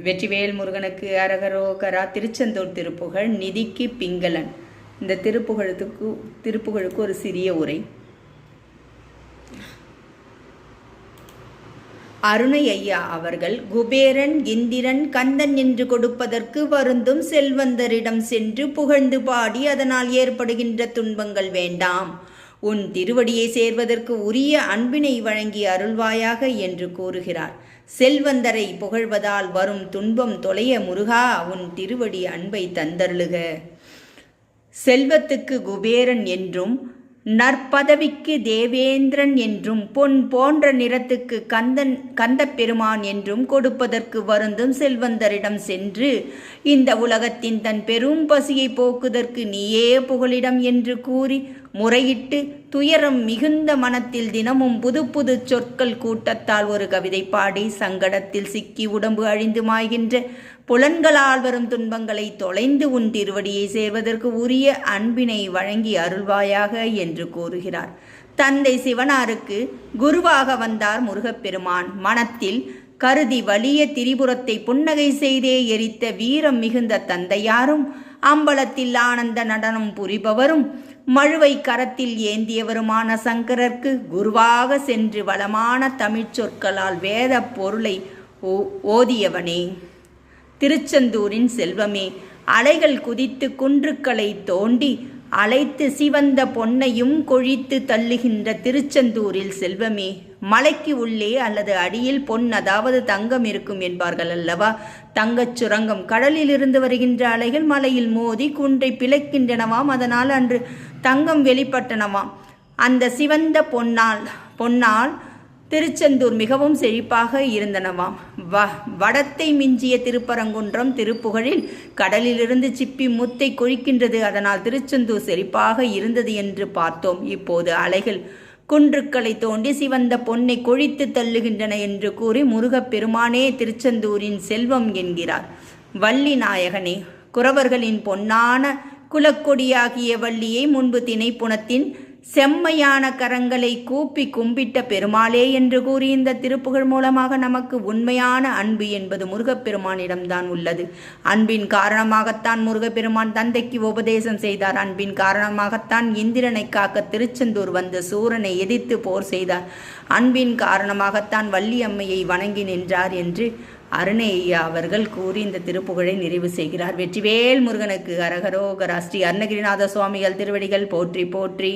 வெற்றிவேல் முருகனுக்கு அரகரோகரா. திருச்செந்தூர் திருப்புகழ். நிதிக்கு பிங்களன். இந்த திருப்புகழுக்கு ஒரு சிறிய உரை. அருணை ஐயா அவர்கள் குபேரன் இந்திரன் கந்தன் என்று கொடுப்பதற்கு வருந்தும் செல்வந்தரிடம் சென்று புகழ்ந்து பாடி அதனால் ஏற்படுகின்ற துன்பங்கள் வேண்டாம், உன் திருவடியை சேர்வதற்கு உரிய அன்பினை வழங்கி அருள்வாயாக என்று கூறுகிறார். செல்வந்தரை புகழ்வதால் வரும் துன்பம் தொலைய முருகா உன் திருவடி அன்பை தந்தருளுக. செல்வத்துக்கு குபேரன் என்றும் நற்பதவிக்கு தேவேந்திரன் என்றும் பொன் போன்ற நிறத்துக்கு கந்த பெருமான் என்றும் கொடுப்பதற்கு வருந்தும் செல்வந்தரிடம் சென்று இந்த உலகத்தின் தன் பெரும் பசியை போக்குதற்கு நீயே புகலிடம் என்று கூறி முறையிட்டு துயரம் மிகுந்த மனத்தில் தினமும் புது புது சொற்கள் கூட்டத்தால் ஒரு கவிதை பாடி சங்கடத்தில் சிக்கி உடம்பு அழிந்து மாய்கின்ற புலன்களால் வரும் துன்பங்களை தொலைந்து உன் திருவடியை சேர்வதற்கு உரிய அன்பினை வழங்கி அருள்வாயாக என்று கூறுகிறார். தந்தை சிவனாருக்கு குருவாக வந்தார் முருகப்பெருமான். மனத்தில் கருதி வலிய திரிபுரத்தை புன்னகை செய்தே எரித்த வீரம் மிகுந்த தந்தையாரும் அம்பலத்தில் ஆனந்த நடனம் புரிபவரும் மழுவை கரத்தில் ஏந்தியவருமான சங்கரருக்கு குருவாக சென்று வளமான தமிழ் சொற்களால் வேத பொருளை ஓதியவனே. திருச்செந்தூரின் செல்வமே, அலைகள் குதித்து குன்றுக்களை தோண்டி அழைத்து சிவந்த பொன்னையும் கொழித்து தள்ளுகின்ற திருச்செந்தூரில் செல்வமே, மலைக்கு உள்ளே அல்லது அடியில் பொன் அதாவது தங்கம் இருக்கும் என்பார்கள் அல்லவா. தங்கச் சுரங்கம். கடலில் இருந்து வருகின்ற அலைகள் மலையில் மோதி குன்றை பிளக்கின்றனவாம். அதனால் அன்று தங்கம் வெளிப்பட்டனவாம். அந்த சிவந்த பொன்னால் திருச்செந்தூர் மிகவும் செழிப்பாக இருந்தனவாம். வடத்தை மிஞ்சிய திருப்பரங்குன்றம் திருப்புகழில் கடலிலிருந்து சிப்பி முத்தை கொழிக்கின்றது. அதனால் திருச்செந்தூர் செழிப்பாக இருந்தது என்று பார்த்தோம். இப்போது அலைகள் குன்றுக்களை தோண்டி சிவந்த பொன்னை கொழித்து தள்ளுகின்றன என்று கூறி முருகப்பெருமானே திருச்செந்தூரின் செல்வம் என்கிறார். வள்ளி நாயகனே, குறவர்களின் பொன்னான குலக்கொடியாகிய வள்ளியை முன்பு திணைப்புணத்தின் செம்மையான கரங்களை கூப்பி கும்பிட்ட பெருமாளே என்று கூறி இந்த திருப்புகழ் மூலமாக நமக்கு உண்மையான அன்பு என்பது முருகப்பெருமானிடம்தான் உள்ளது. அன்பின் காரணமாகத்தான் முருகப்பெருமான் தந்தைக்கு உபதேசம் செய்தார். அன்பின் காரணமாகத்தான் இந்திரனை காக்க திருச்செந்தூர் வந்து சூரனை எதிர்த்து போர் செய்தார். அன்பின் காரணமாகத்தான் வள்ளி அம்மையை வணங்கி நின்றார் என்று அருணையா அவர்கள் கூறி இந்த திருப்புகழை நிறைவு செய்கிறார். வெற்றிவேல் முருகனுக்கு அரகரோகரா. ஸ்ரீ அருணகிரிநாத சுவாமிகள் திருவடிகள் போற்றி போற்றி.